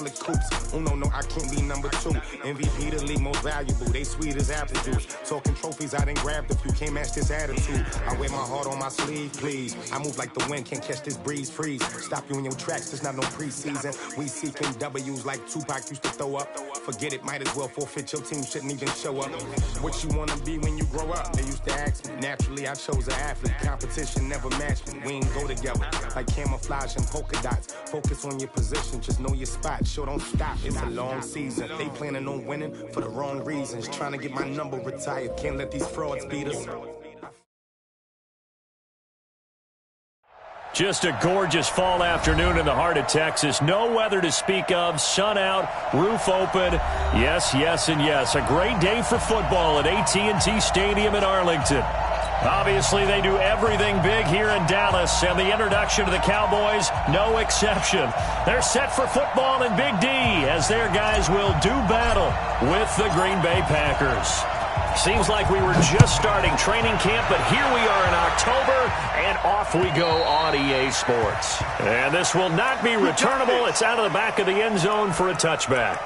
Coops. Oh no, I can't be number 2. MVP the league most valuable. They sweet as apple juice. Talking trophies, I didn't grab the few. Can't match this attitude. I wear my heart on my sleeve, please. I move like the wind, can't catch this breeze. Freeze. Stop you in your tracks. There's not no preseason. We seeking W's like Tupac used to throw up. Forget it, might as well forfeit. Your team shouldn't even show up. What you wanna be when you grow up? They used to ask me. Naturally, I chose an athlete. Competition never matched me. We ain't go together like camouflage and polka dots. Focus on your position, just know your spot. Sure, don't stop. It's a long season. They planning on winning for the wrong reasons. Trying to get my number retired. Can't let these frauds beat us. Just a gorgeous fall afternoon in the heart of Texas. No weather to speak of. Sun out, roof open. Yes, yes, and yes. A great day for football at AT&T Stadium in Arlington. Obviously, they do everything big here in Dallas, and the introduction to the Cowboys, no exception. They're set for football in Big D as their guys will do battle with the Green Bay Packers. Seems like we were just starting training camp, but here we are in October, and off we go on EA Sports. And this will not be returnable. It's out of the back of the end zone for a touchback.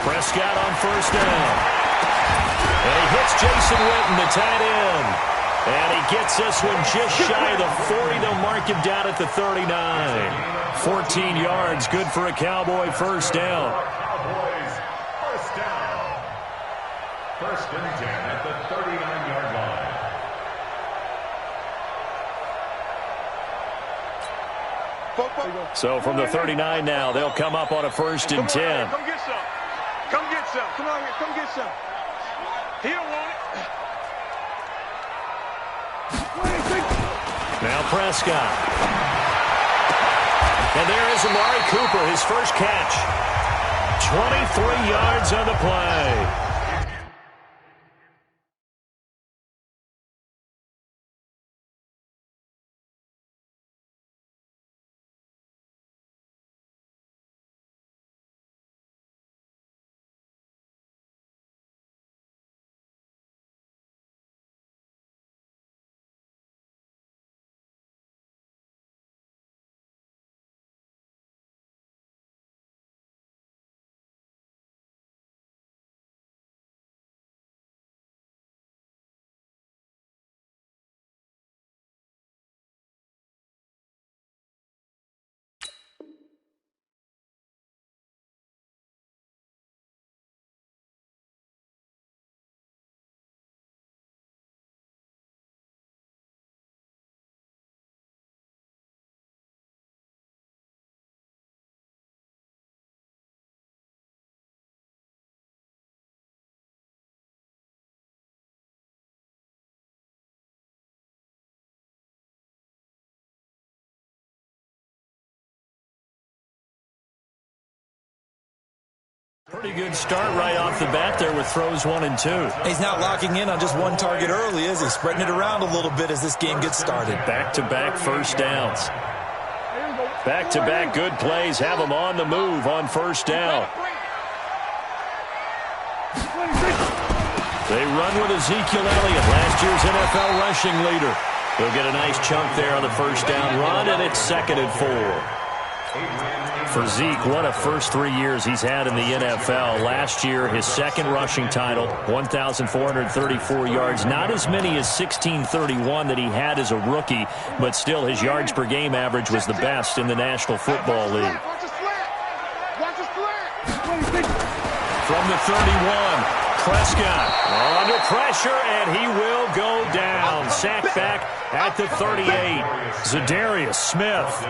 Prescott on first down. And he hits Jason Witten, the tight end. And he gets this one just shy of the 40. They'll mark him down at the 39. 14 yards, good for a Cowboy first down. Cowboys first down. First and 10 at the 39-yard line. So from the 39 now, they'll come up on a first and 10. Come get some. Come get some. Come on here. Come get some. He don't want it. Now Prescott. And there is Amari Cooper, his first catch. 23 yards on the play. Pretty good start right off the bat there with throws 1 and 2. He's not locking in on just one target early, is he? Spreading it around a little bit as this game gets started. Back-to-back first downs. Back-to-back good plays have him on the move on first down. They run with Ezekiel Elliott, last year's NFL rushing leader. They'll get a nice chunk there on the first down run, and it's 2nd and 4. For Zeke, what a first 3 years he's had in the NFL. Last year, his second rushing title, 1,434 yards. Not as many as 1,631 that he had as a rookie, but still his yards per game average was the best in the National Football League. From the 31, Prescott under pressure, and he will go down. Sacked back at the 38. Zadarius Smith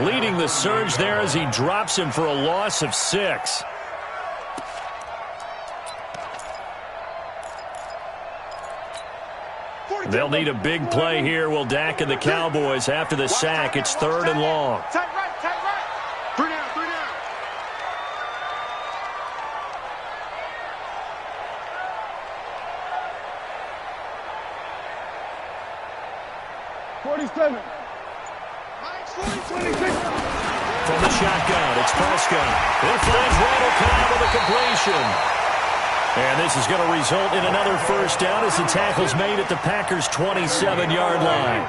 leading the surge there as he drops him for a loss of 6. They'll need a big play here. Will Dak and the Cowboys after the sack. It's 3rd and long. Tight right. 3 down, 3 down. 47. From the shotgun, it's Prescott. It finds Randall Cobb with a completion. And this is going to result in another first down as the tackle's made at the Packers' 27-yard line.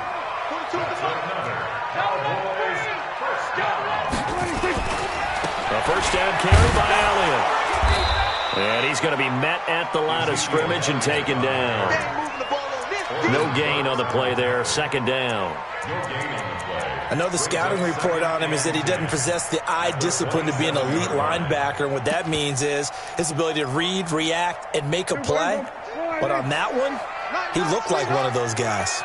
A first down carry by Elliott. And he's going to be met at the line of scrimmage and taken down. No gain on the play there. Second down. I know the scouting report on him is that he doesn't possess the eye discipline to be an elite linebacker. And what that means is his ability to read, react, and make a play. But on that one, he looked like one of those guys.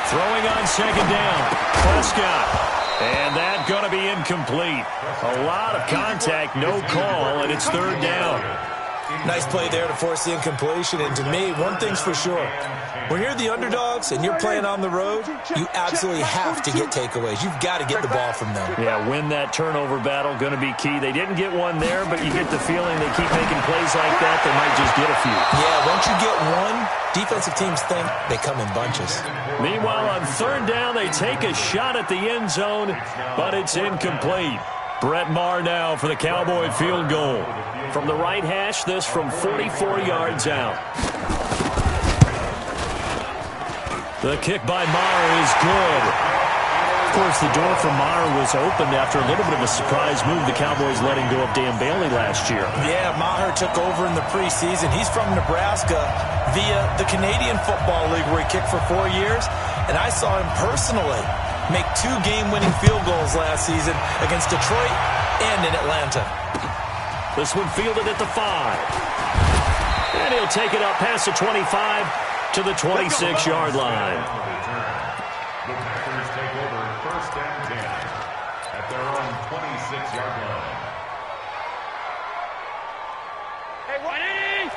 Throwing on second down. Prescott. And that's going to be incomplete. A lot of contact, no call, and it's third down. Nice play there to force the incompletion. And to me, one thing's for sure. When you're the underdogs and you're playing on the road, you absolutely have to get takeaways. You've got to get the ball from them. Yeah, win that turnover battle, going to be key. They didn't get one there, but you get the feeling they keep making plays like that, they might just get a few. Yeah, once you get one, defensive teams think they come in bunches. Meanwhile, on third down, they take a shot at the end zone, but it's incomplete. Brett Maher now for the Cowboy field goal. From the right hash, this from 44 yards out. The kick by Maher is good. Of course, the door for Maher was opened after a little bit of a surprise move. The Cowboys letting go of Dan Bailey last year. Yeah, Maher took over in the preseason. He's from Nebraska via the Canadian Football League where he kicked for 4 years. And I saw him personally make 2 game-winning field goals last season against Detroit and in Atlanta. This one fielded at the 5. And he'll take it up past the 25 to the 26-yard line. The Packers take over first and 10 at their own 26-yard line. Hey, 180!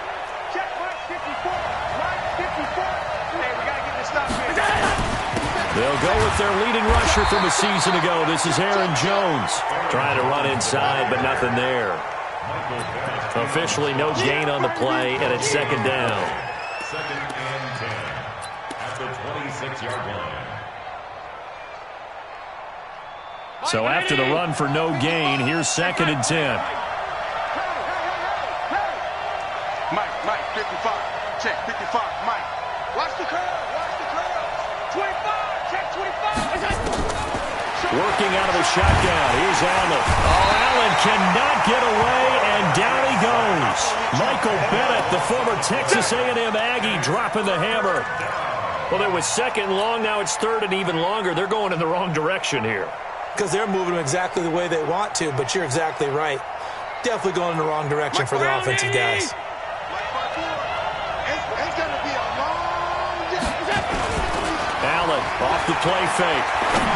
Check Mike 54. Mike 54. Hey, we got to get this stop here. They'll go with their leading rusher from a season ago. This is Aaron Jones. Trying to run inside, but nothing there. Officially no gain on the play, and it's second down. Second and 10 at the 26-yard line. So after the run for no gain, here's second and 10. Mike 55. Check 55. Mike. Watch the curve. Watch the curve. 25. Check 25. Working out of the shotgun. Here's Allen. Oh, Allen cannot get away, and down he goes. Michael Bennett, the former Texas A&M Aggie, dropping the hammer. Well, it was second long. Now it's third and even longer. They're going in the wrong direction here. Because they're moving them exactly the way they want to, but you're exactly right. Definitely going in the wrong direction for their offensive guys. Allen off the play fake.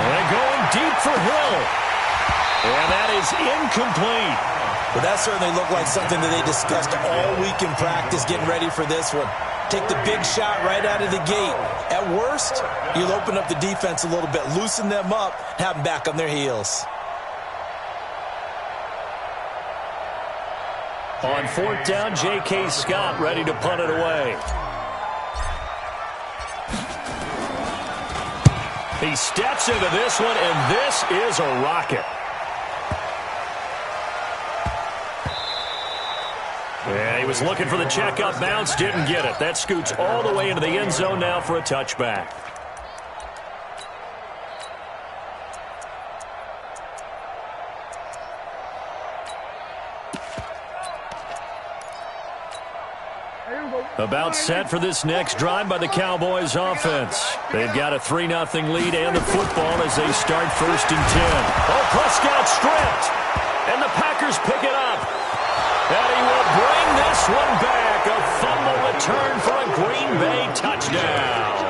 And going deep for Hill. And that is incomplete. Well, that certainly looked like something that they discussed all week in practice getting ready for this one. Take the big shot right out of the gate. At worst, you'll open up the defense a little bit, loosen them up, have them back on their heels. On fourth down, J.K. Scott ready to punt it away. He steps into this one, and this is a rocket. Yeah, he was looking for the checkup bounce, didn't get it. That scoots all the way into the end zone now for a touchback. About set for this next drive by the Cowboys offense. They've got a 3-0 lead and the football as they start first and 10. Oh, Prescott stripped. And the Packers pick it up. And he will bring this one back. A fumble return for a Green Bay touchdown.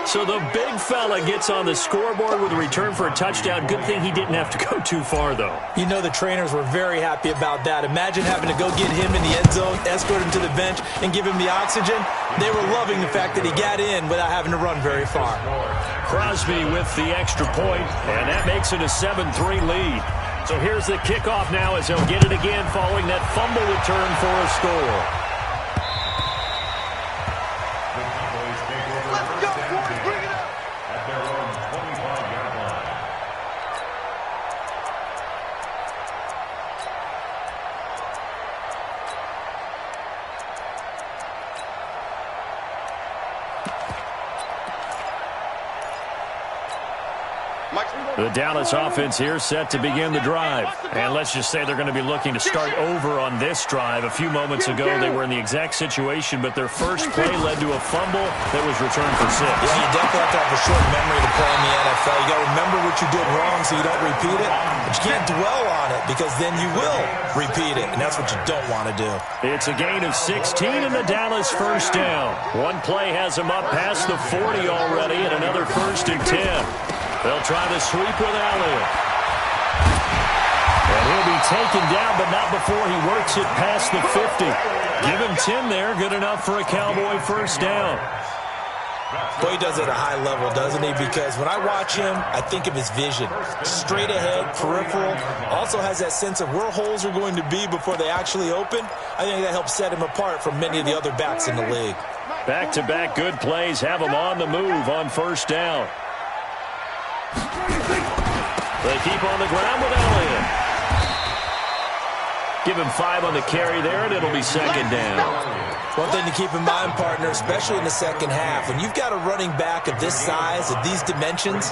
So the big fella gets on the scoreboard with a return for a touchdown. Good thing he didn't have to go too far, though. You know the trainers were very happy about that. Imagine having to go get him in the end zone, escort him to the bench, and give him the oxygen. They were loving the fact that he got in without having to run very far. Crosby with the extra point, and that makes it a 7-3 lead. So here's the kickoff now as they'll get it again following that fumble return for a score. Let's go, boys. Bring it up. At their own 25-yard line. The Dallas offense here set to begin the drive. And let's just say they're going to be looking to start over on this drive. A few moments ago, they were in the exact situation, but their first play led to a fumble that was returned for 6. Yeah, you definitely have to have a short memory to play in the NFL. You got to remember what you did wrong so you don't repeat it, but you can't dwell on it because then you will repeat it, and that's what you don't want to do. It's a gain of 16 in the Dallas first down. One play has them up past the 40 already, and another 1st and 10. They'll try to sweep with Elliott. And he'll be taken down, but not before he works it past the 50. Give him 10 there. Good enough for a Cowboy first down. Boy, he does it at a high level, doesn't he? Because when I watch him, I think of his vision. Straight ahead, peripheral. Also has that sense of where holes are going to be before they actually open. I think that helps set him apart from many of the other backs in the league. Back-to-back good plays have him on the move on first down. They keep on the ground with Elliott. Give him 5 on the carry there, and it'll be 2nd down. One thing to keep in mind, partner, especially in the second half, when you've got a running back of this size, of these dimensions,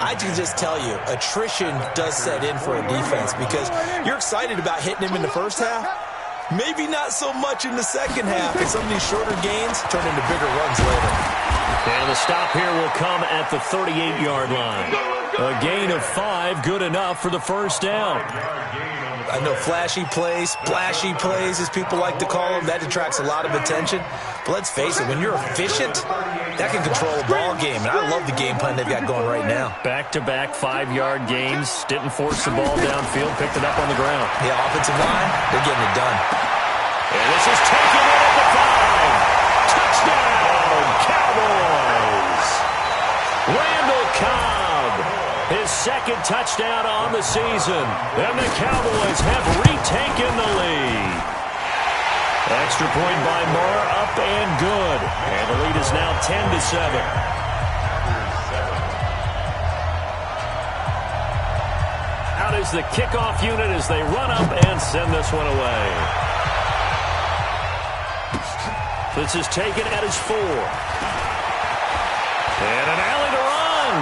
I can just tell you, attrition does set in for a defense because you're excited about hitting him in the first half. Maybe not so much in the second half, and some of these shorter gains turn into bigger runs later. And the stop here will come at the 38-yard line. A gain of 5, good enough for the first down. I know flashy plays, splashy plays, as people like to call them, that attracts a lot of attention. But let's face it, when you're efficient, that can control a ball game. And I love the game plan they've got going right now. Back-to-back 5-yard gains. Didn't force the ball downfield, picked it up on the ground. Yeah, offensive line, they're getting it done. And this is taken in at the 5. Touchdown, Cowboys. Randall Cobb, his 2nd touchdown on the season. And the Cowboys have retaken the lead. Extra point by Moore, up and good. And the lead is now 10-7. Out is the kickoff unit as they run up and send this one away. This is taken at his 4. And an alley to run.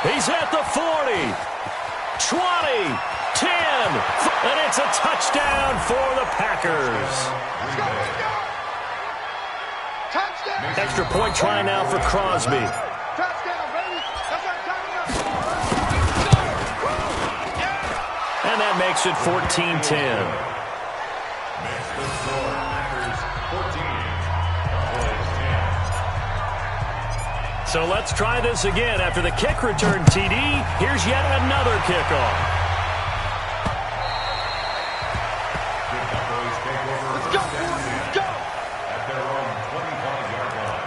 He's at the 40, 20, 10, and it's a touchdown for the Packers. Touchdown. Extra point try now for Crosby. Touchdown, baby. That's our touchdown. And that makes it 14-10. So let's try this again. After the kick return TD, here's yet another kickoff. Let's go, boys. Let's go. At their own 25-yard line.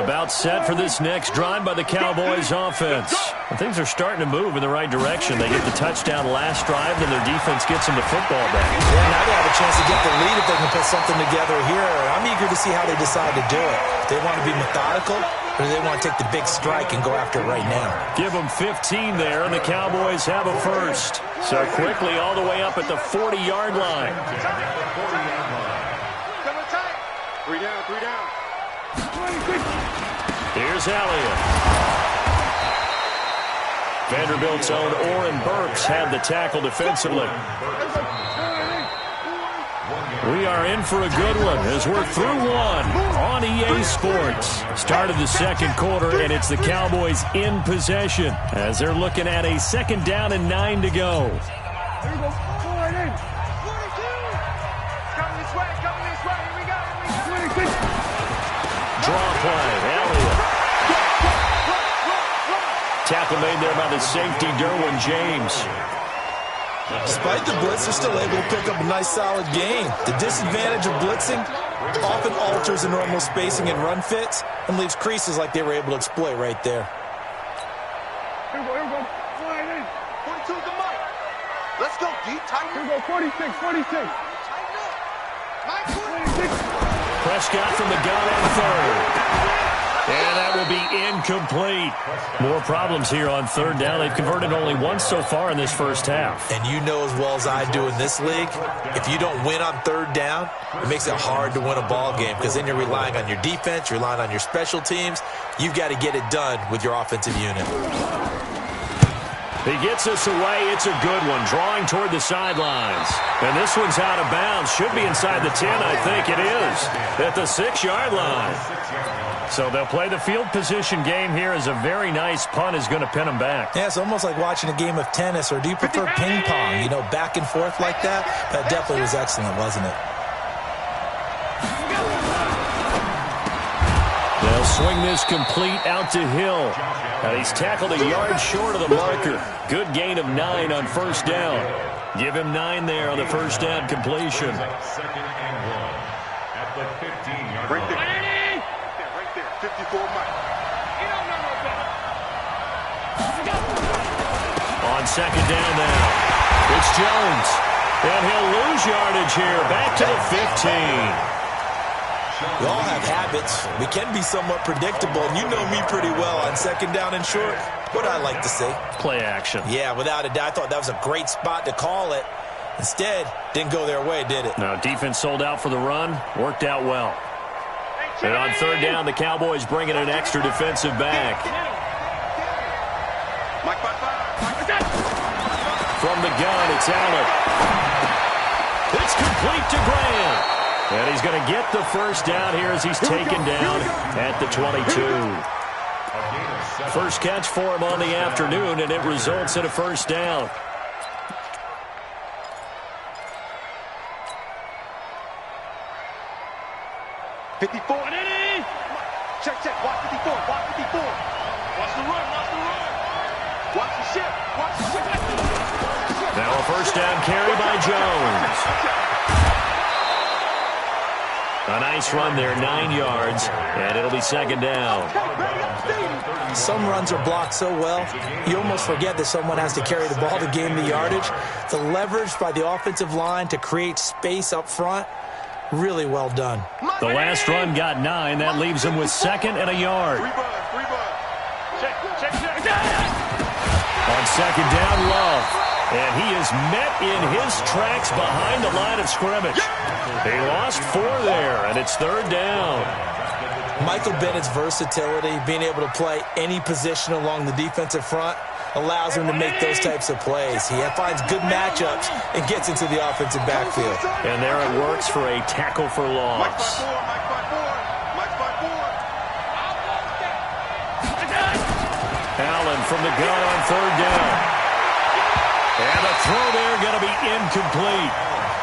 About set for this next drive by the Cowboys offense. And things are starting to move in the right direction. They get the touchdown last drive, then their defense gets them the football back. Yeah, now they have a chance to get the lead if they can put something together here. I'm eager to see how they decide to do it. They want to be methodical, or do they want to take the big strike and go after it right now? Give them 15 there, and the Cowboys have a first. So quickly all the way up at the 40-yard line. Three down, 3 down. Here's Elliott. Vanderbilt's own Oren Burks had the tackle defensively. We are in for a good one as we're through one on EA Sports. Start of the second quarter, and it's the Cowboys in possession as they're looking at a 2nd down and 9 to go. Draw play, Elliott. Tapped tackle made there by the safety, Derwin James. Despite the blitz, they're still able to pick up a nice, solid gain. The disadvantage of blitzing often alters the normal spacing and run fits and leaves creases like they were able to exploit right there. Here we go. 42 to Mike. Let's go deep, tight. Here we go, 46. Prescott from the gun on third. And that will be incomplete. More problems here on third down. They've converted only once so far in this first half. And you know as well as I do in this league, if you don't win on third down, it makes it hard to win a ball game because then you're relying on your defense, you're relying on your special teams. You've got to get it done with your offensive unit. He gets us away. It's a good one. Drawing toward the sidelines. And this one's out of bounds. Should be inside the 10, I think it is. At the 6-yard line. So they'll play the field position game here as a very nice punt is going to pin them back. Yeah, it's almost like watching a game of tennis, or do you prefer ping pong? You know, back and forth like that? That definitely was excellent, wasn't it? They'll swing this complete out to Hill. And he's tackled a yard short of the marker. Good gain of 9 on first down. Give him 9 there on the first down completion. Second and 1 at the 15-yard line. Right there, 54 Mike. You don't know no better. On second down now, it's Jones. And he'll lose yardage here. Back to the 15. We all have habits. We can be somewhat predictable, and you know me pretty well on second down and short. What I like to say? Play action. Yeah, without a doubt. I thought that was a great spot to call it. Instead, didn't go their way, did it? No, defense sold out for the run. Worked out well. And on third down, the Cowboys bring in an extra defensive back. Mike, 5-5. From the gun, it's Allen. It's complete to Graham. And he's going to get the first down here as he's taken down at the 22. First catch for him on the afternoon, and it results in a first down. Check. Watch 54. Watch the run. Watch the ship. Now a first down carry by Jones. A nice run there, 9 yards, and it'll be second down. Some runs are blocked so well, you almost forget that someone has to carry the ball to gain the yardage. The leverage by the offensive line to create space up front, really well done. The last run got 9. That leaves him with second and a yard. On second down, Love. And he is met in his tracks behind the line of scrimmage. They lost 4 there, and it's third down. Michael Bennett's versatility, being able to play any position along the defensive front, allows him to make those types of plays. He finds good matchups and gets into the offensive backfield. And there it works for a tackle for loss. Allen from the gun on third down. And the throw there going to be incomplete.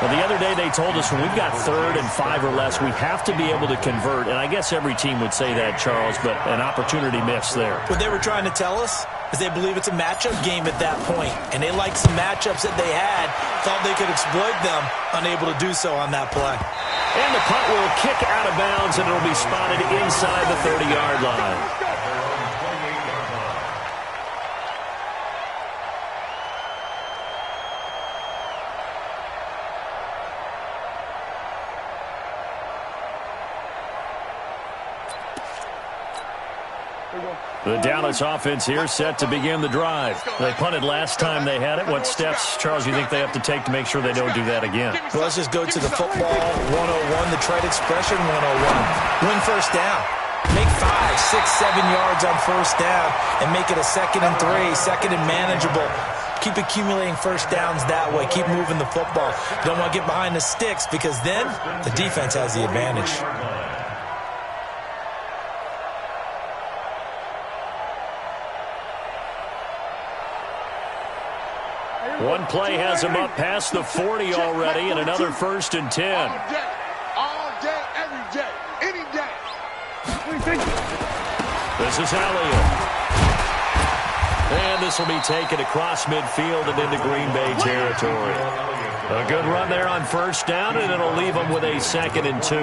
Well, the other day they told us when we've got 3rd and 5 or less, we have to be able to convert. And I guess every team would say that, Charles, but an opportunity missed there. What they were trying to tell us is they believe it's a matchup game at that point. And they liked some matchups that they had, thought they could exploit them, unable to do so on that play. And the punt will kick out of bounds, and it'll be spotted inside the 30-yard line. The Dallas offense here set to begin the drive. They punted last time they had it. What steps, Charles, you think they have to take to make sure they don't do that again? Well, let's just go to the football 101, the trade expression 101. Win first down. Make 5, 6, 7 yards on first down and make it a 2nd and 3, 2nd and manageable. Keep accumulating first downs that way. Keep moving the football. You don't want to get behind the sticks because then the defense has the advantage. One play has him up past the 40 already, and another 1st and 10. All day, every day, any day. 'This is Elliott. And this will be taken across midfield and into Green Bay territory. A good run there on first down, and it'll leave them with a 2nd and 2.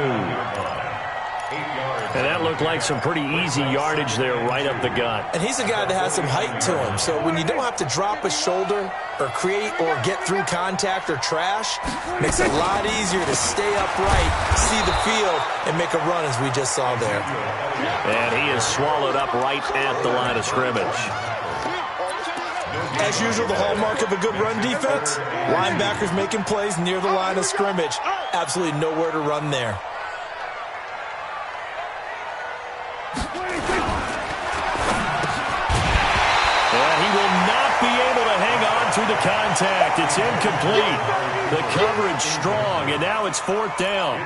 And that looked like some pretty easy yardage there right up the gut. And he's a guy that has some height to him. So when you don't have to drop a shoulder or create or get through contact or trash, makes it a lot easier to stay upright, see the field, and make a run as we just saw there. And he is swallowed up right at the line of scrimmage. As usual, the hallmark of a good run defense, linebackers making plays near the line of scrimmage. Absolutely nowhere to run there. And he will not be able to hang on through the contact. It's incomplete. The coverage strong, and now it's 4th down.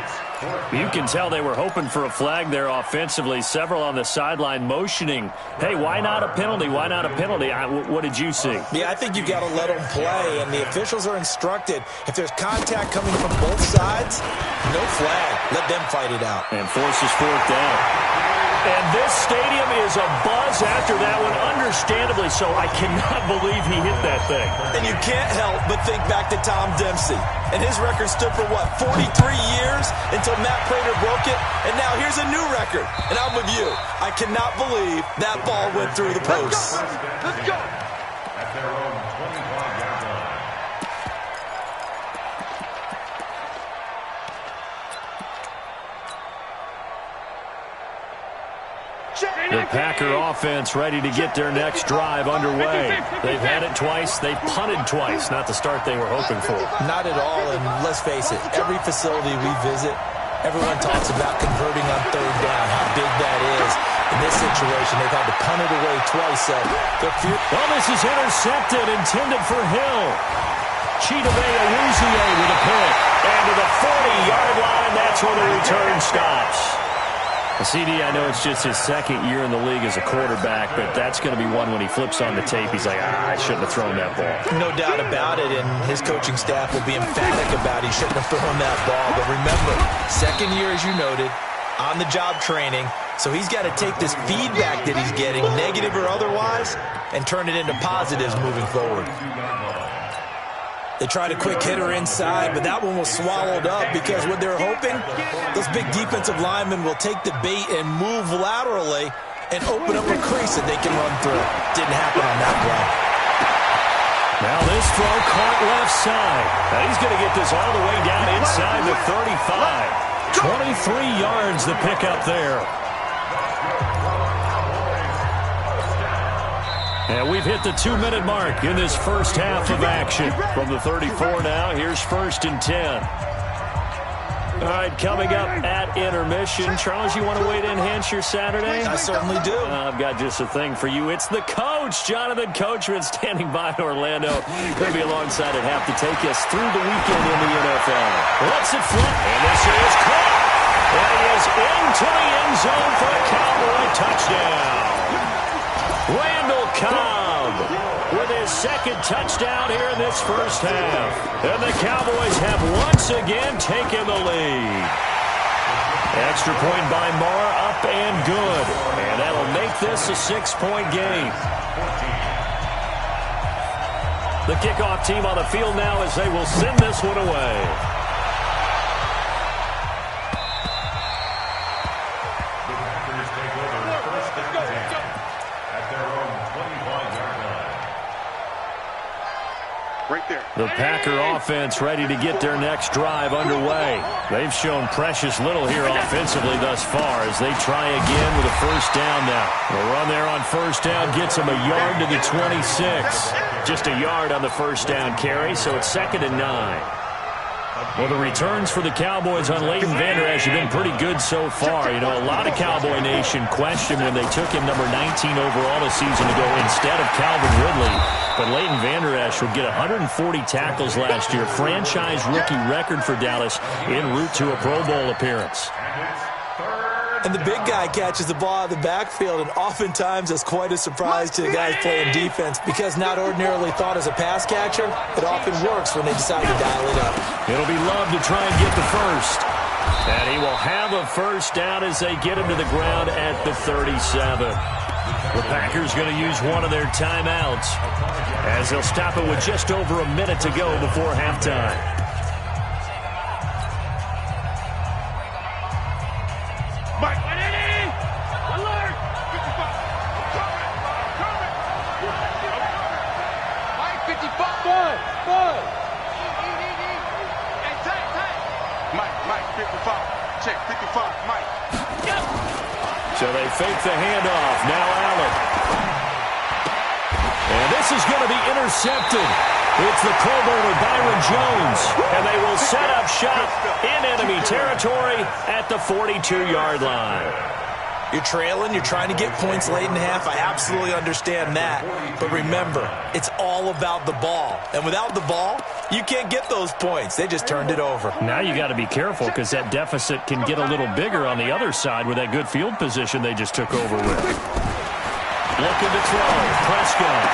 You can tell they were hoping for a flag there offensively. Several on the sideline motioning, hey, why not a penalty? Why not a penalty? What did you see? Yeah, I think you've got to let them play, and the officials are instructed, if there's contact coming from both sides, no flag. Let them fight it out. And forces 4th down. And this stadium is abuzz after that one, understandably so. I cannot believe he hit that thing. And you can't help but think back to Tom Dempsey. And his record stood for, 43 years until Matt Prater broke it. And now here's a new record. And I'm with you. I cannot believe that ball went through the post. Let's go. At their own 25-yard line. The Packer offense ready to get their next drive underway. They've had it twice. They've punted twice. Not the start they were hoping for. Not at all, and let's face it, every facility we visit, everyone talks about converting on 3rd down, how big that is. In this situation, they've had to punt it away twice, so they're few. Well, this is intercepted, intended for Hill. Chidobe Awuzie with a pick. And to the 40-yard line, that's where the return stops. CD, I know it's just his 2nd year in the league as a quarterback, but that's going to be one when he flips on the tape. He's like, I shouldn't have thrown that ball. No doubt about it, and his coaching staff will be emphatic about he shouldn't have thrown that ball. But remember, 2nd year, as you noted, on-the-job training, so he's got to take this feedback that he's getting, negative or otherwise, and turn it into positives moving forward. They tried a quick hitter inside, but that one was swallowed up because what they're hoping, those big defensive linemen will take the bait and move laterally and open up a crease that they can run through. Didn't happen on that play. Now this throw caught left side. Now he's going to get this all the way down inside the 35. 23 yards the pickup there. And we've hit the 2-minute mark in this first half of action. From the 34 now, here's 1st and 10. All right, coming up at intermission. Charles, you want to wait to enhance your Saturday? I certainly do. I've got just a thing for you. It's the coach, Jonathan Coachman, standing by in Orlando. Going to be alongside at half to take us through the weekend in the NFL. Let's it flip, and this is caught. And he is into the end zone for a Cowboy touchdown. Randall Cobb with his 2nd touchdown here in this first half. And the Cowboys have once again taken the lead. Extra point by Marr, up and good. And that'll make this a 6-point game. The kickoff team on the field now as they will send this one away. The Packer offense ready to get their next drive underway. They've shown precious little here offensively thus far as they try again with a 1st down now. The run there on 1st down gets them a yard to the 26. Just a yard on the 1st down carry, so it's 2nd and 9. Well, the returns for the Cowboys on Leighton Vander Esch have been pretty good so far. You know, a lot of Cowboy Nation questioned when they took him number 19 overall a season ago instead of Calvin Ridley. But Leighton Vander Esch would get 140 tackles last year, franchise rookie record for Dallas en route to a Pro Bowl appearance. And the big guy catches the ball out of the backfield, and oftentimes that's quite a surprise to the guys playing defense because not ordinarily thought as a pass catcher, it often works when they decide to dial it up. It'll be Love to try and get the first. And he will have a 1st down as they get him to the ground at the 37. The Packers going to use one of their timeouts as they'll stop it with just over a minute to go before halftime. Mike, alert! 55. Mike, 55. Bud. Hey, tight. Mike, 55. Check, 55, Mike. Yep. So they fake the handoff. Now Allen. And this is going to be intercepted. It's the Pro Bowler Byron Jones. And they will set up shop in enemy territory at the 42-yard line. You're trailing, you're trying to get points late in the half. I absolutely understand that. But remember, it's all about the ball. And without the ball, you can't get those points. They just turned it over. Now you got to be careful because that deficit can get a little bigger on the other side with that good field position they just took over with. Looking to throw. Prescott.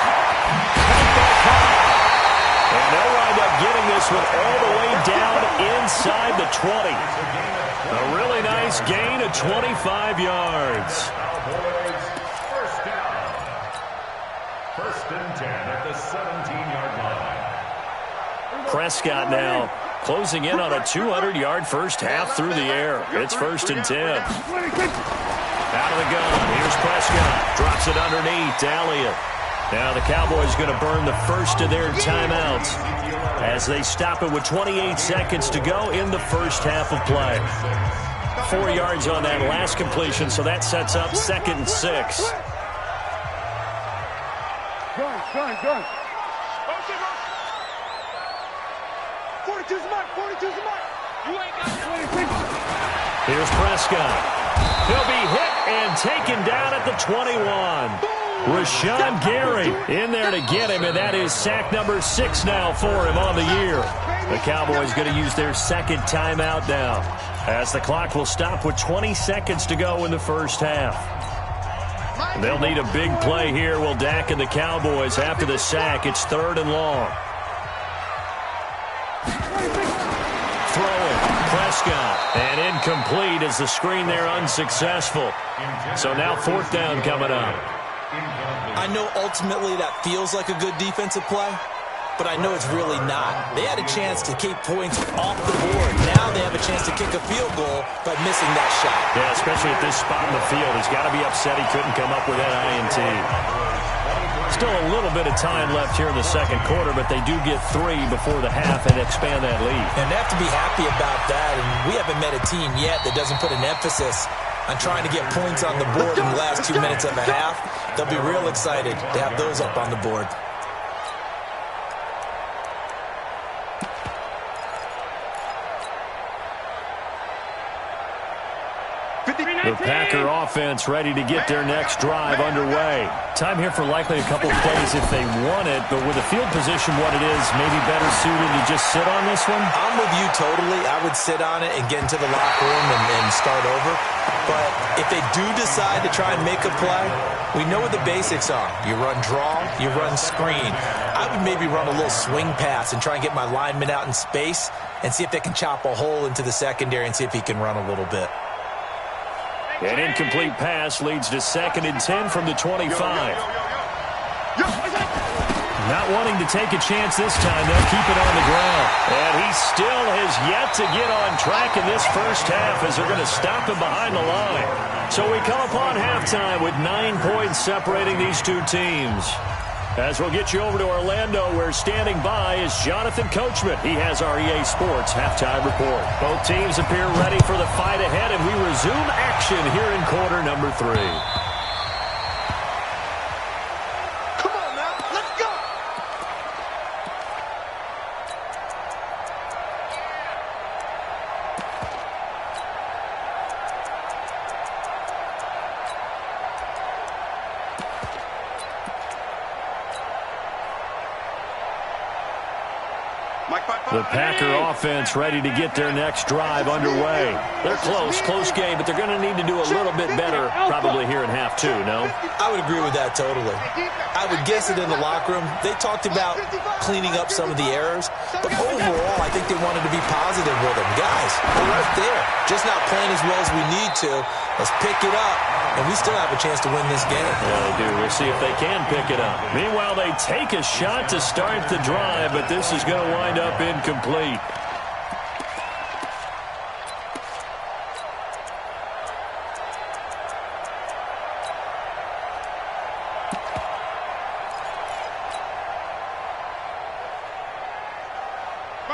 And they'll wind up getting this one all the way down inside the 20. A really nice gain of 25 yards. Cowboys, first down. First and 10 at the 17-yard line. Prescott now closing in on a 200-yard first half through the air. It's first and 10. Out of the gun. Here's Prescott. Drops it underneath to Elliott. Now the Cowboys going to burn the first of their timeouts as they stop it with 28 seconds to go in the first half of play. 4 yards on that last completion, so that sets up 2nd and 6. Gun. 42's Mike. You ain't got it. Here's Prescott. He'll be hit and taken down at the 21. Rashawn Gary in there to get him, and that is sack number 6 now for him on the year. The Cowboys going to use their second timeout now as the clock will stop with 20 seconds to go in the first half. They'll need a big play here. Will Dak and the Cowboys after the sack. It's 3rd and long. Throwing. Prescott. And incomplete as the screen there unsuccessful. So now 4th down coming up. I know ultimately that feels like a good defensive play, but I know it's really not. They had a chance to keep points off the board. Now they have a chance to kick a field goal by missing that shot. Yeah, especially at this spot in the field. He's got to be upset he couldn't come up with that INT. Still a little bit of time left here in the second quarter, but they do get 3 before the half and expand that lead. And they have to be happy about that, and we haven't met a team yet that doesn't put an emphasis on trying to get points on the board in the last 2 minutes of a half. They'll be real excited to have those up on the board. The Packer offense ready to get their next drive underway. Time here for likely a couple of plays if they want it, but with the field position what it is, maybe better suited to just sit on this one? I'm with you totally. I would sit on it and get into the locker room and start over. But if they do decide to try and make a play, we know what the basics are. You run draw, you run screen. I would maybe run a little swing pass and try and get my lineman out in space and see if they can chop a hole into the secondary and see if he can run a little bit. An incomplete pass leads to 2nd and 10 from the 25. Not wanting to take a chance this time. They'll keep it on the ground. And he still has yet to get on track in this first half as they're going to stop him behind the line. So we come upon halftime with 9 points separating these two teams. As we'll get you over to Orlando, where standing by is Jonathan Coachman. He has our EA Sports halftime report. Both teams appear ready for the fight ahead, and we resume action here in quarter number 3. Come on now, let's go! Mike, 5-5. The Packer offense ready to get their next drive underway. They're close game, but they're going to need to do a little bit better probably here in half two, no? I would agree with that totally. I would guess it in the locker room. They talked about cleaning up some of the errors, but overall, I think they wanted to be positive with them. Guys, we're right there. Just not playing as well as we need to. Let's pick it up, and we still have a chance to win this game. Yeah, they do. We'll see if they can pick it up. Meanwhile, they take a shot to start the drive, but this is going to wind up incomplete.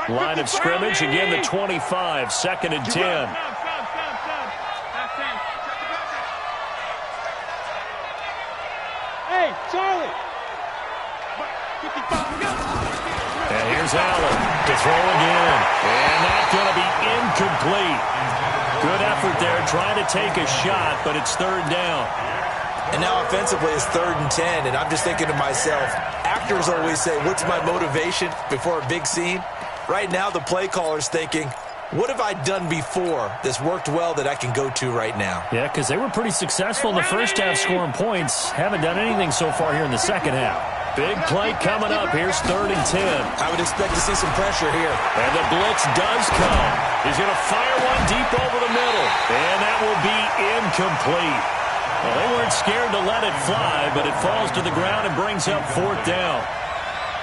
Line of scrimmage, again the 25, 2nd and 10. Hey, Charlie. And here's Allen to throw again. And that's going to be incomplete. Good effort there, trying to take a shot, but it's 3rd down. And now offensively it's 3rd and 10, and I'm just thinking to myself, actors always say, what's my motivation before a big scene? Right now the play caller's thinking, what have I done before that's worked well that I can go to right now? Yeah, because they were pretty successful in the first half scoring points. Haven't done anything so far here in the second half. Big play coming up. Here's 3rd and 10. I would expect to see some pressure here. And the blitz does come. He's going to fire one deep over the middle. And that will be incomplete. Well, they weren't scared to let it fly, but it falls to the ground and brings up 4th down.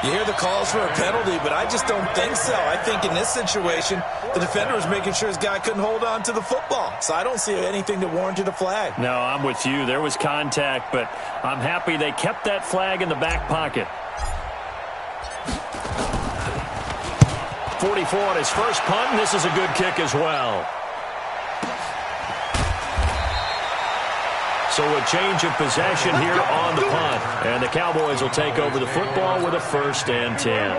You hear the calls for a penalty, but I just don't think so. I think in this situation, the defender was making sure his guy couldn't hold on to the football. So I don't see anything that warranted a flag. No, I'm with you. There was contact, but I'm happy they kept that flag in the back pocket. 44 on his first punt, and this is a good kick as well. So a change of possession here on the punt. And the Cowboys will take over the football with a 1st and 10.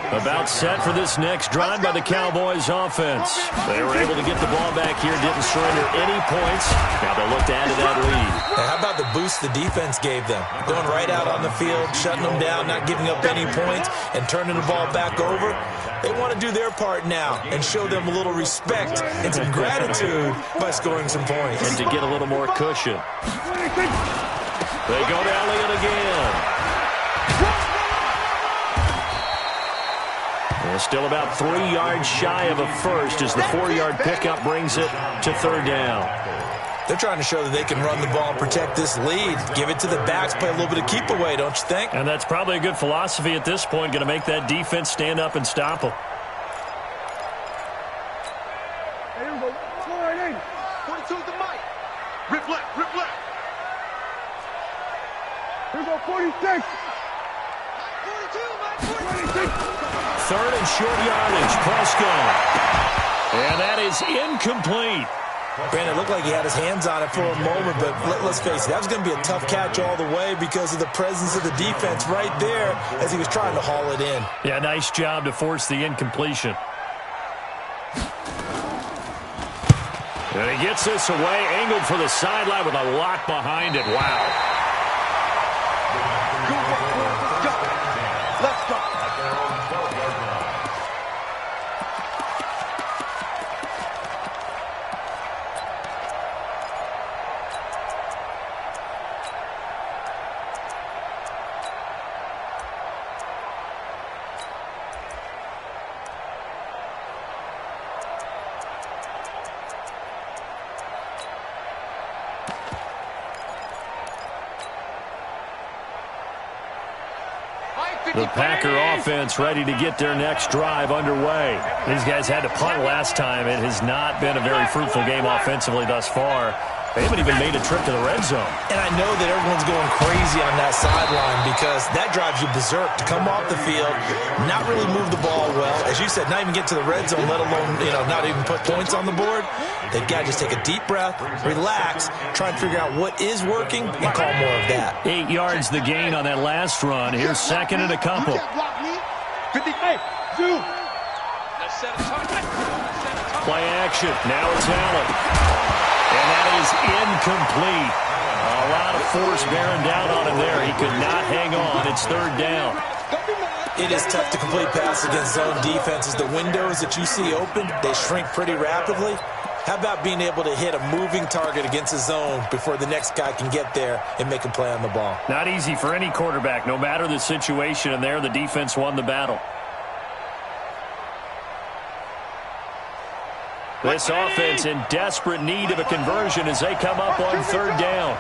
About set for this next drive by the Cowboys offense. They were able to get the ball back here, didn't surrender any points. Now they'll look to add to that lead. Now how about the boost the defense gave them? Going right out on the field, shutting them down, not giving up any points, and turning the ball back over. They want to do their part now and show them a little respect and some gratitude by scoring some points. And to get a little more cushion. They go to Elliott again. And still about 3 yards shy of a first as the 4-yard pickup brings it to 3rd down. They're trying to show that they can run the ball and protect this lead. Give it to the backs, play a little bit of keep away, don't you think? And that's probably a good philosophy at this point, going to make that defense stand up and stop them. Hey, here we go. 42 is the mic. Rip left, rip left. Here we go, 46. 42, Mike, 46. 3rd and short yardage, Prescott. And that is incomplete. Brandon, it looked like he had his hands on it for a moment, but let's face it, that was going to be a tough catch all the way because of the presence of the defense right there as he was trying to haul it in. Yeah, nice job to force the incompletion. And he gets this away, angled for the sideline with a lot behind it. Wow. Let's go. The Packer offense ready to get their next drive underway. These guys had to punt last time. It has not been a very fruitful game offensively thus far. They haven't even made a trip to the red zone. And I know that everyone's going crazy on that sideline because that drives you berserk to come off the field, not really move the ball well. As you said, not even get to the red zone, let alone, not even put points on the board. They've got to just take a deep breath, relax, try and figure out what is working, and call more of that. 8 yards the gain on that last run. Here's 2nd and a couple. 50, hey, two. Play action. Now it's Allen. And that is incomplete. A lot of force bearing down on him there. He could not hang on. It's 3rd down. Don't be mad. It is tough to complete passes against zone defenses. The windows that you see open, they shrink pretty rapidly. How about being able to hit a moving target against a zone before the next guy can get there and make a play on the ball? Not easy for any quarterback, no matter the situation, and there the defense won the battle. This offense in desperate need of a conversion as they come up on third down.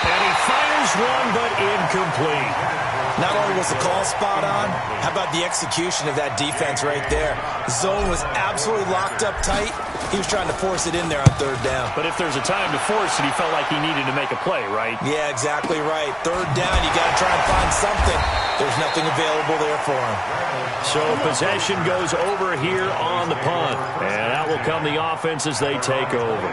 And he fires one, but incomplete. Not only was the call spot on, how about the execution of that defense right there? The zone was absolutely locked up tight. He was trying to force it in there on third down. But if there's a time to force it, he felt like he needed to make a play, right? Yeah, exactly right. Third down, you got to try and find something. There's nothing available there for him. So possession goes over here on the punt. And out will come the offense as they take over.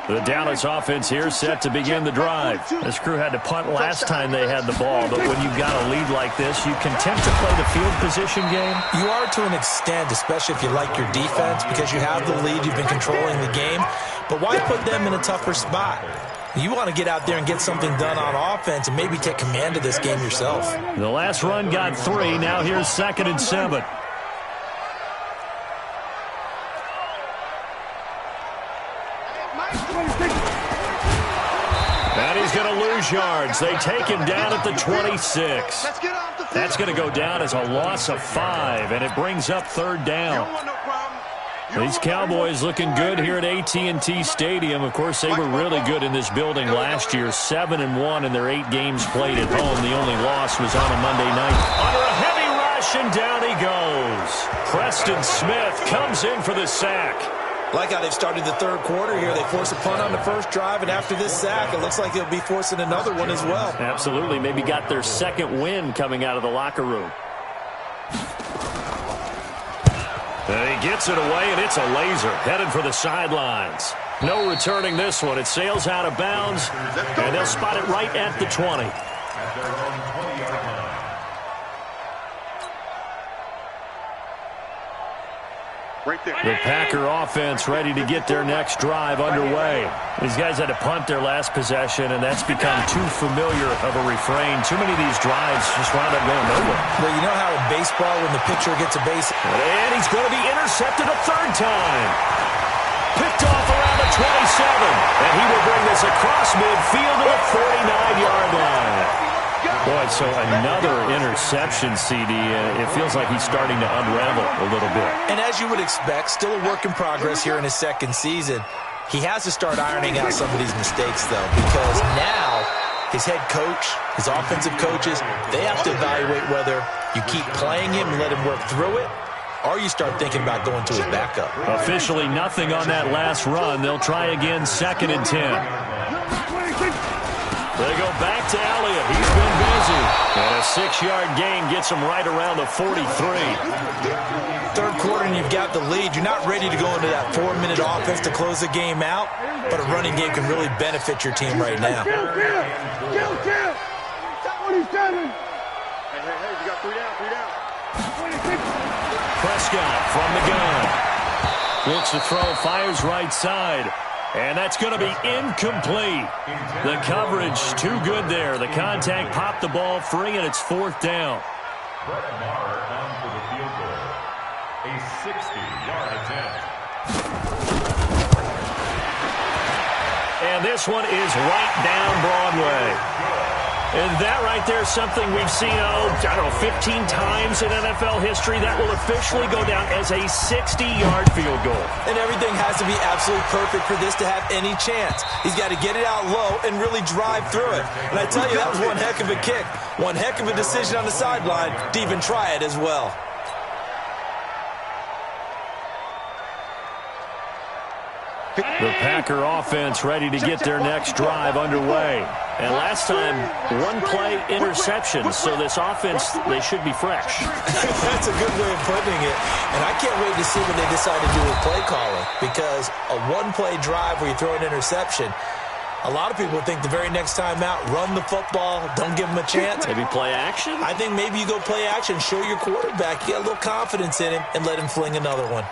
The Dallas offense here set to begin the drive. This crew had to punt last time they had the ball, but when you've got a lead like this, you content to play the field position game? You are to an extent, especially if you like your defense, because you have the lead, you've been controlling the game. But why put them in a tougher spot? You want to get out there and get something done on offense and maybe take command of this game yourself. The last run got 3. Now here's 2nd and 7. And he's going to lose yards. They take him down at the 26. That's going to go down as a loss of 5, and it brings up third down. These Cowboys looking good here at AT&T Stadium. Of course, they were really good in this building last year. 7-1 in their 8 games played at home. The only loss was on a Monday night. Under a heavy rush, and down he goes. Preston Smith comes in for the sack. Like how they've started the third quarter here. They force a punt on the first drive, and after this sack, it looks like they'll be forcing another one as well. Absolutely. Maybe got their second win coming out of the locker room. And he gets it away, and it's a laser headed for the sidelines. No returning this one. It sails out of bounds, and they'll spot it right at the 20. At their own 20-yard line. Right there. The Packer offense ready to get their next drive underway. These guys had to punt their last possession, and that's become too familiar of a refrain. Too many of these drives just wound up going nowhere. Well, you know how in baseball when the pitcher gets a base... And he's going to be intercepted a third time. Picked off around the 27. And he will bring this across midfield to the 49-yard line. Boy, so another interception, CD. It feels like he's starting to unravel a little bit. And as you would expect, still a work in progress here in his second season. He has to start ironing out some of these mistakes, though, because now his head coach, his offensive coaches, they have to evaluate whether you keep playing him and let him work through it, or you start thinking about going to his backup. Officially nothing on that last run. They'll try again, 2nd and 10. They go back to Elliott. He's been busy. And a 6-yard gain gets him right around the 43. Third quarter and you've got the lead. You're not ready to go into that 4-minute offense to close the game out, but a running game can really benefit your team right now. Hey, you got 3 down, 3 down. Prescott from the gun. Looks to throw, fires right side. And that's going to be incomplete. The coverage too good there. The contact popped the ball free, and it's 4th down. Brett Maher on for the field goal. A 60-yard attempt. And this one is right down Broadway. And that right there is something we've seen, 15 times in NFL history. That will officially go down as a 60-yard field goal. And everything has to be absolutely perfect for this to have any chance. He's got to get it out low and really drive through it. And I tell you, that was one heck of a kick. One heck of a decision on the sideline to even try it as well. The Packer offense ready to get their next drive underway. And last time, 1-play interception. So this offense, they should be fresh. That's a good way of putting it. And I can't wait to see what they decide to do with play calling. Because a 1-play drive where you throw an interception, A lot of people think the very next time out, run the football, don't give him a chance. Maybe play action? I think maybe you go play action, show your quarterback, get a little confidence in him, and let him fling another one.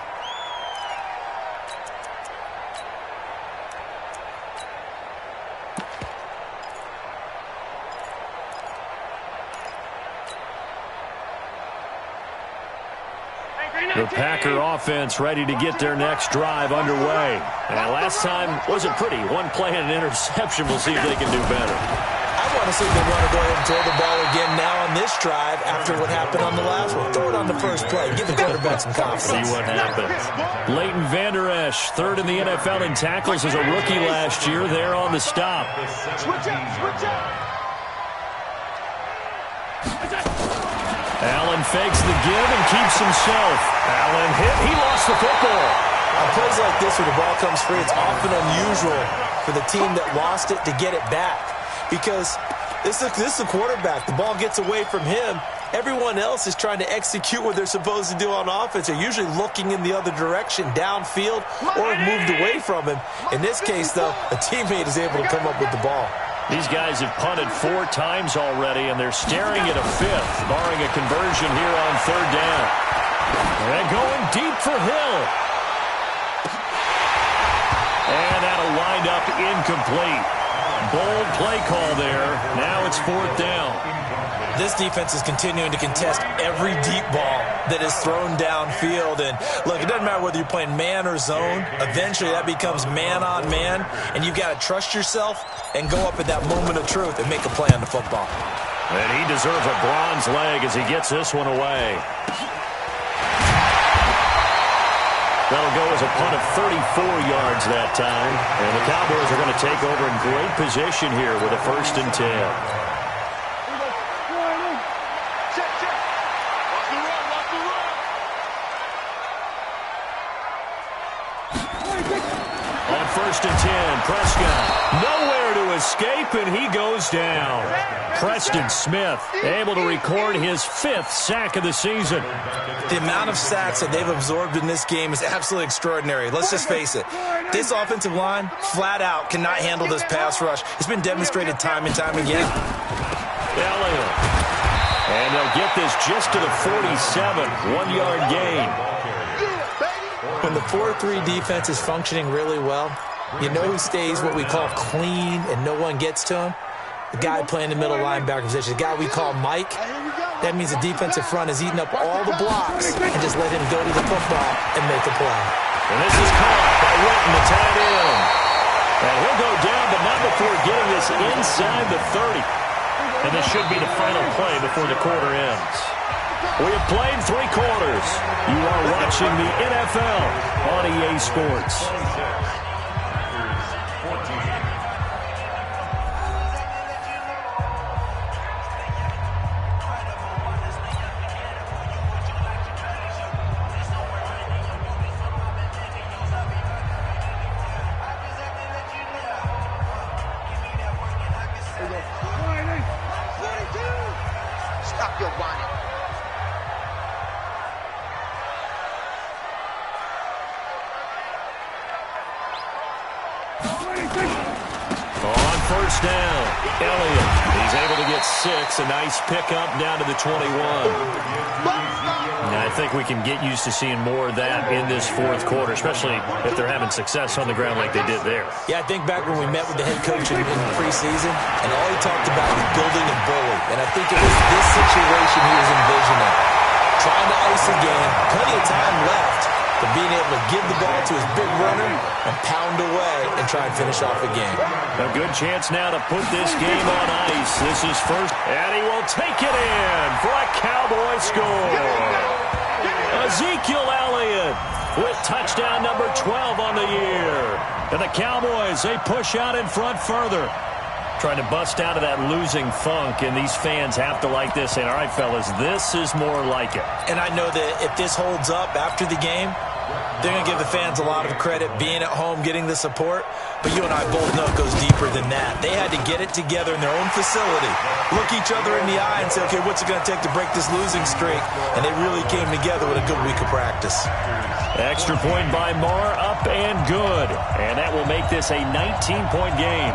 The Packer offense ready to get their next drive underway. And last time wasn't pretty. One play and an interception. We'll see if they can do better. I want to see if they want to go ahead and throw the ball again now on this drive after what happened on the last one. Throw it on the first play. Give the quarterback some confidence. See what happens. Leighton Vander Esch, third in the NFL in tackles as a rookie last year. There on the stop. Switch up, switch up. Allen fakes the give and keeps himself. Allen hit. He lost the football. On plays like this where the ball comes free, it's often unusual for the team that lost it to get it back. Because this is the quarterback. The ball gets away from him. Everyone else is trying to execute what they're supposed to do on offense. They're usually looking in the other direction, downfield, or moved away from him. In this case, though, a teammate is able to come up with the ball. These guys have punted 4 times already, and they're staring at a 5th, barring a conversion here on 3rd down. And going deep for Hill. And that'll wind up incomplete. Bold play call there. Now it's 4th down. This defense is continuing to contest every deep ball that is thrown downfield. And, look, it doesn't matter whether you're playing man or zone. Eventually, that becomes man-on-man, and you've got to trust yourself and go up at that moment of truth and make a play on the football. And he deserves a bronze leg as he gets this one away. That'll go as a punt of 34 yards that time. And the Cowboys are going to take over in great position here with a 1st and 10. On 1st and 10, Prescott nowhere to escape, and he goes down. Preston Smith able to record his 5th sack of the season. The amount of sacks that they've absorbed in this game is absolutely extraordinary. Let's just face it. This offensive line, flat out, cannot handle this pass rush. It's been demonstrated time and time again. Elliott. And they'll get this just to the 47, 1-yard gain. When the 4-3 defense is functioning really well, you know who stays what we call clean and no one gets to him? The guy playing the middle linebacker position, the guy we call Mike. That means the defensive front is eating up all the blocks and just let him go to the football and make a play. And this is caught by Witten, the tight end. And he'll go down, but not before getting this inside the 30. And this should be the final play before the quarter ends. We have played 3 quarters. You are watching the NFL on EA Sports. Stop your whining. On 1st down, Elliott. He's able to get 6. A nice pickup down to the 21. And I think we can get used to seeing more of that in this 4th quarter, especially if they're having success on the ground like they did there. Yeah, I think back when we met with the head coach in preseason, and all he talked about was building a bully. And I think it was this situation he was envisioning. Trying to ice a game, plenty of time left, but being able to give the ball to his big runner and pound away and try and finish off a game. A good chance now to put this game on ice. This is first, and he will take it in for a Cowboy score. Ezekiel Elliott with touchdown number 12 on the year. And the Cowboys, they push out in front further. Trying to bust out of that losing funk, and these fans have to like this. And all right, fellas, this is more like it. And I know that if this holds up after the game, They're going to give the fans a lot of credit being at home, getting the support. But you and I both know it goes deeper than that. They had to get it together in their own facility, look each other in the eye and say, okay, what's it going to take to break this losing streak? And they really came together with a good week of practice. Extra point by Marr, up and good. And that will make this a 19-point game.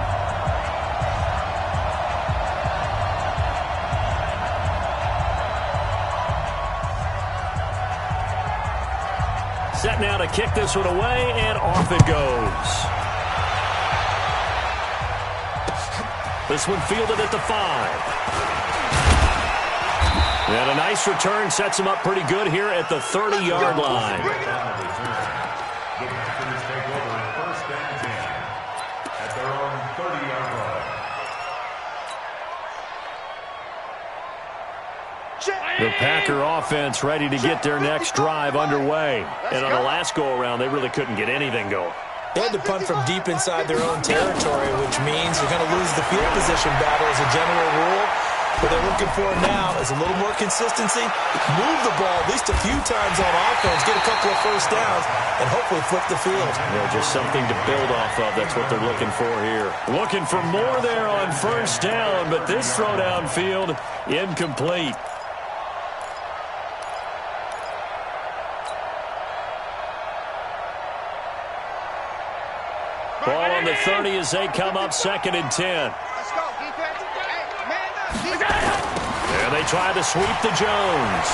Set now to kick this one away, and off it goes. This one fielded at the 5. And a nice return sets him up pretty good here at the 30-yard line. The Packers take over first and 10 at their own 30-yard line. The Packer offense ready to get their next drive underway. And on the last go-around, they really couldn't get anything going. They had to punt from deep inside their own territory, which means they're going to lose the field position battle as a general rule. What they're looking for now is a little more consistency, move the ball at least a few times on offense, get a couple of first downs, and hopefully flip the field. Yeah, just something to build off of. That's what they're looking for here. Looking for more there on first down, but this throw downfield incomplete. Ball on the 30 as they come up 2nd and 10. Let's go, defense. Hey, man up. And they try to sweep to Jones.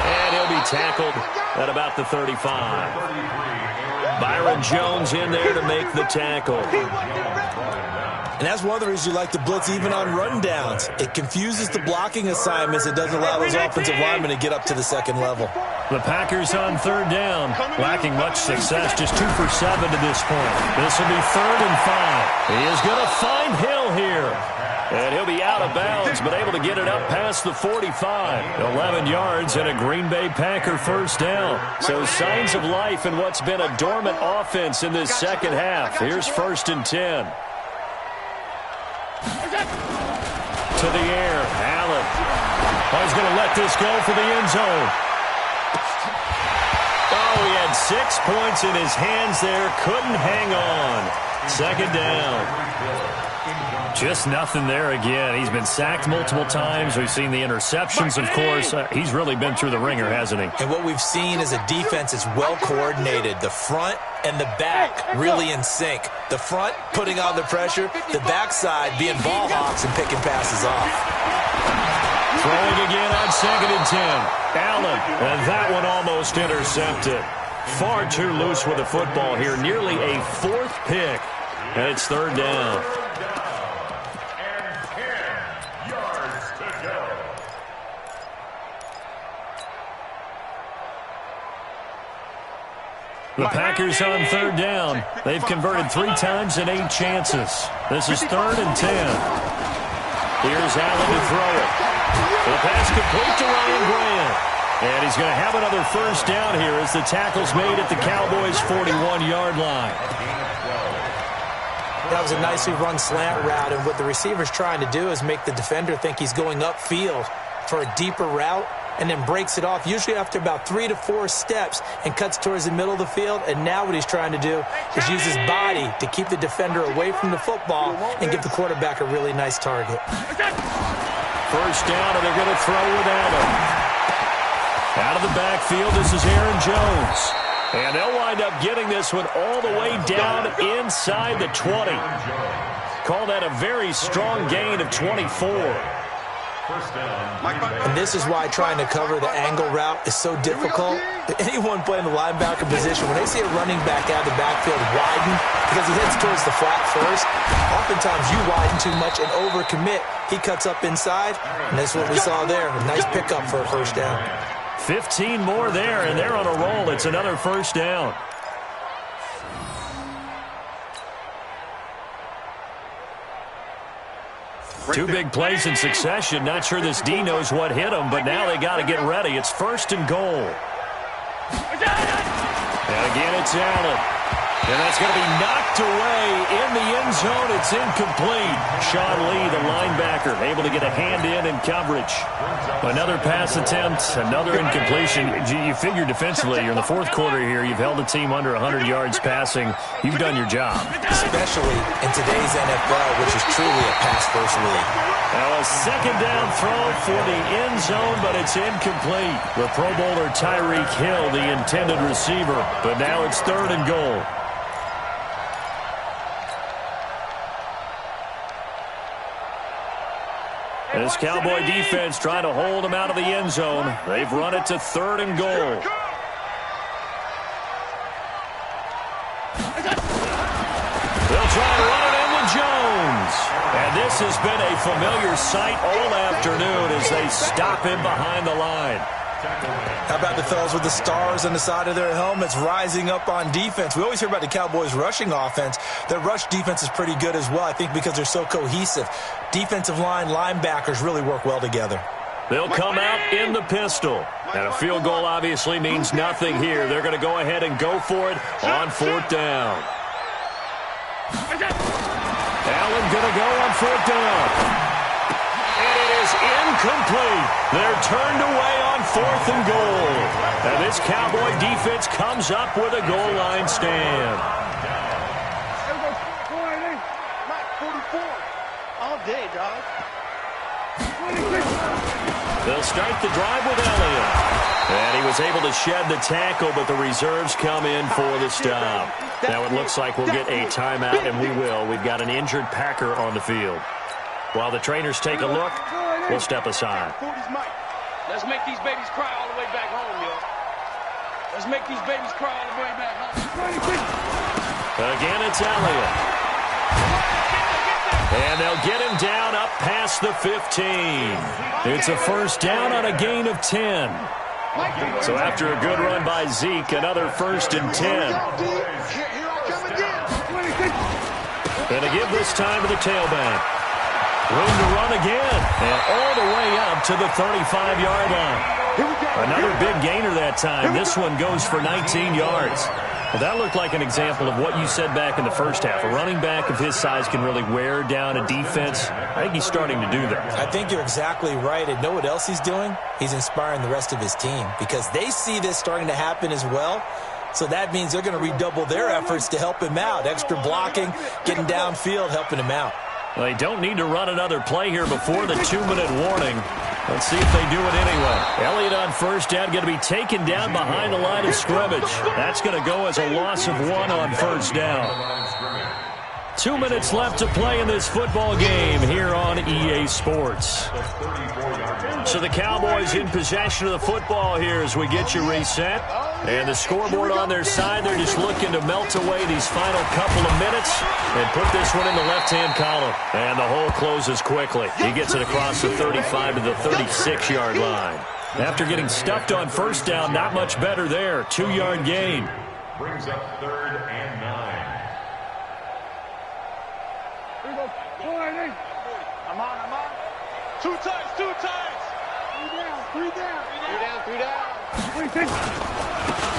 And he'll be tackled at about the 35. Byron Jones in there to make the tackle. And that's one of the reasons you like to blitz even on rundowns. It confuses the blocking assignments. It doesn't allow those offensive linemen to get up to the second level. The Packers on 3rd down, lacking much success, just 2 for 7 to this point. This will be 3rd and 5. He is going to find Hill here. And he'll be out of bounds, but able to get it up past the 45. 11 yards and a Green Bay Packer first down. So signs of life in what's been a dormant offense in this second half. Here's 1st and 10. To the air, Allen. Oh, he's going to let this go for the end zone. Oh, he had 6 points in his hands there. Couldn't hang on. 2nd down. Just nothing there again. He's been sacked multiple times. We've seen the interceptions, of course. He's really been through the ringer, hasn't he? And what we've seen is a defense that's well coordinated. The front and the back really in sync. The front putting on the pressure, the backside being ball hawks and picking passes off. Throwing again on 2nd and 10. Allen, and that one almost intercepted. Far too loose with the football here. Nearly a 4th pick. And it's 3rd down. The Packers on 3rd down. They've converted 3 times in 8 chances. This is 3rd and 10. Here's Allen to throw it. The pass complete to Ryan Grant. And he's going to have another first down here as the tackle's made at the Cowboys' 41-yard line. That was a nicely run slant route, and what the receiver's trying to do is make the defender think he's going upfield for a deeper route, and then breaks it off, usually after about 3 to 4 steps, and cuts towards the middle of the field. And now what he's trying to do is use his body to keep the defender away from the football and give the quarterback a really nice target. First down, and they're going to throw with Allen. Out of the backfield, this is Aaron Jones. And they'll wind up getting this one all the way down inside the 20. Call that a very strong gain of 24. And this is why trying to cover the angle route is so difficult. Anyone playing the linebacker position, when they see a running back out of the backfield widen because he heads towards the flat first, oftentimes you widen too much and overcommit. He cuts up inside, and that's what we saw there. A nice pickup for a first down. 15 more there, and they're on a roll. It's another first down. Two big plays in succession. Not sure this D knows what hit him, but now they got to get ready. It's 1st and goal. And again, it's Allen. And that's going to be knocked away in the end zone. It's incomplete. Sean Lee, the linebacker, able to get a hand in coverage. Another pass attempt, another incompletion. You figure defensively, you're in the fourth quarter here. You've held the team under 100 yards passing. You've done your job. Especially in today's NFL, which is truly a pass-first league. Now a second down throw for the end zone, but it's incomplete. The Pro Bowler Tyreek Hill, the intended receiver. But now it's 3rd and goal. This Cowboy defense trying to hold them out of the end zone. They've run it to 3rd and goal. They'll try and run it in with Jones. And this has been a familiar sight all afternoon as they stop him behind the line. How about the fellas with the stars on the side of their helmets rising up on defense? We always hear about the Cowboys' rushing offense. Their rush defense is pretty good as well, I think, because they're so cohesive. Defensive line, linebackers really work well together. They'll come out in the pistol. And a field goal obviously means nothing here. They're going to go ahead and go for it on 4th down. Allen going to go on 4th down. And it is incomplete. They're turned away on 4th and goal. And this Cowboy defense comes up with a goal line stand. Mike, 44. All day, dog. They'll start the drive with Elliott. And he was able to shed the tackle, but the reserves come in for the stop. Now it looks like we'll get a timeout, and we will. We've got an injured Packer on the field. While the trainers take a look, we'll step aside. Let's make these babies cry all the way back home, yo. Let's make these babies cry all the way back home. Again, it's Elliott. And they'll get him down up past the 15. It's a 1st down on a gain of 10. So after a good run by Zeke, another 1st and 10. And to give this time to the tailback. Room to run again, and all the way up to the 35-yard line. Another big gainer that time. This one goes for 19 yards. Well, that looked like an example of what you said back in the first half. A running back of his size can really wear down a defense. I think he's starting to do that. I think you're exactly right. And know what else he's doing? He's inspiring the rest of his team because they see this starting to happen as well. So that means they're going to redouble their efforts to help him out. Extra blocking, getting downfield, helping him out. Well, they don't need to run another play here before the 2-minute warning. Let's see if they do it anyway. Elliott on 1st down, going to be taken down behind the line of scrimmage. That's going to go as a loss of 1 on 1st down. 2 minutes left to play in this football game here on EA Sports. So the Cowboys in possession of the football here as we get you reset. And the scoreboard on their side, they're just looking to melt away these final couple of minutes and put this one in the left-hand column. And the hole closes quickly. He gets it across the 35 to the 36-yard line. After getting stuffed on 1st down, not much better there. 2-yard gain. Brings up 3rd and 9. I'm on. 2 times. 3 down.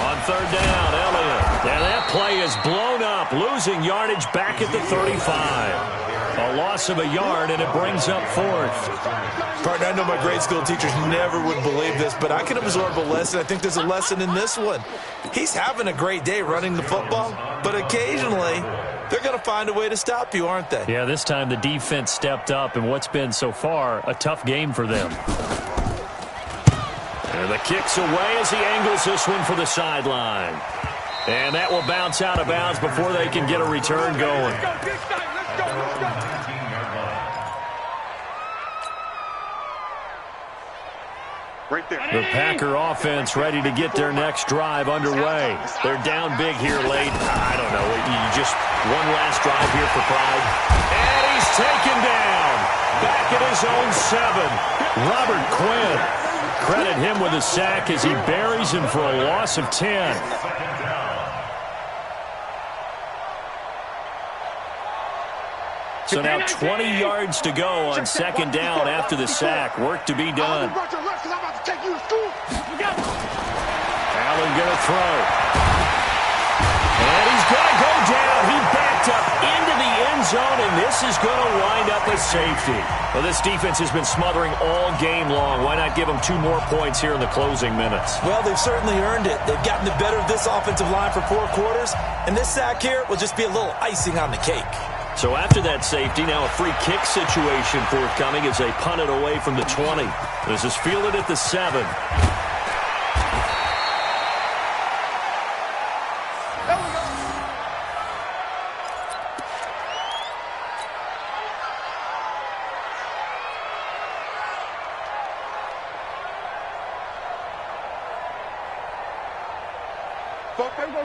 On 3rd down, Elliott. And that play is blown up, losing yardage back at the 35. A loss of a yard, and it brings up 4th. Partner, I know my grade school teachers never would believe this, but I can absorb a lesson. I think there's a lesson in this one. He's having a great day running the football, but occasionally they're going to find a way to stop you, aren't they? Yeah, this time the defense stepped up in what's been so far a tough game for them. And the kick's away as he angles this one for the sideline. And that will bounce out of bounds before they can get a return going. Right there. The Packer offense ready to get their next drive underway. They're down big here late. I don't know. Just one last drive here for pride. And he's taken down. Back at his own 7. Robert Quinn. Credit him with a sack as he buries him for a loss of 10. So now 20 yards to go on 2nd down after the sack. Work to be done. Allen going to throw. And he's going to go picked up into the end zone, and this is going to wind up a safety. Well, this defense has been smothering all game long. Why not give them 2 more points here in the closing minutes? Well, they've certainly earned it. They've gotten the better of this offensive line for 4 quarters, and this sack here will just be a little icing on the cake. So after that safety, now a free kick situation forthcoming as they punt it away from the 20. This is fielded at the 7.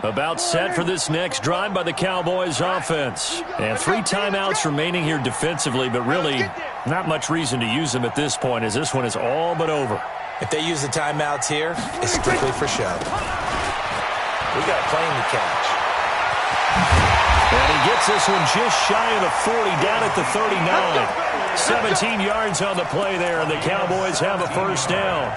About set for this next drive by the Cowboys offense. And 3 timeouts remaining here defensively, but really not much reason to use them at this point as this one is all but over. If they use the timeouts here, it's strictly for show. We got a plane to catch. And he gets this one just shy of the 40, down at the 39. 17 yards on the play there, and the Cowboys have a first down.